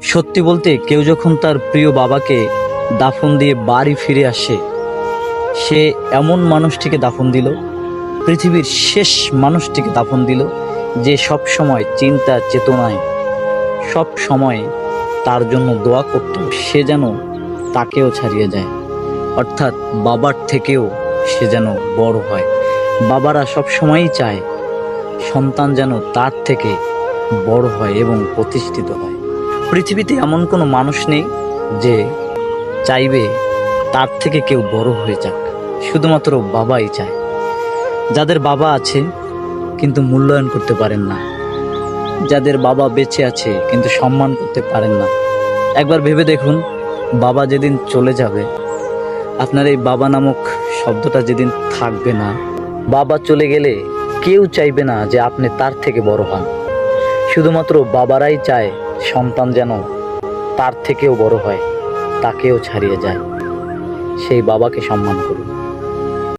সত্যি বলতে কেউ যখন তার প্রিয় বাবাকে দাফন দিয়ে বাড়ি ফিরে আসে, সে এমন মানুষটিকে দাফন দিল, পৃথিবীর শেষ মানুষটিকে দাফন দিল, যে সব সময় চিন্তা চেতনায় সব সময় তার জন্য দোয়া করত, সে যেন তাকেও ছাড়িয়ে যায়। অর্থাৎ বাবার থেকেও সে যেন বড় হয়। বাবারা সব সময়ই চায় সন্তান যেন তার থেকে বড় হয় এবং প্রতিষ্ঠিত হয়। পৃথিবীতে এমন কোনো মানুষ নেই যে চাইবে তার থেকে কেউ বড় হয়ে যাক, শুধুমাত্র বাবাই চায়। যাদের বাবা আছে কিন্তু মূল্যায়ন করতে পারেন না, যাদের বাবা বেঁচে আছে কিন্তু সম্মান করতে পারেন না, একবার ভেবে দেখুন, বাবা যেদিন চলে যাবে, আপনার এই বাবা নামক শব্দটা যেদিন থাকবে না, বাবা চলে গেলে কেউ চাইবে না যে আপনি তার থেকে বড় হন। শুধুমাত্র বাবারাই চায় সন্তান যেন তার থেকেও বড় হয়, তাকেও ছাড়িয়ে যায়। সেই বাবাকে সম্মান করুন।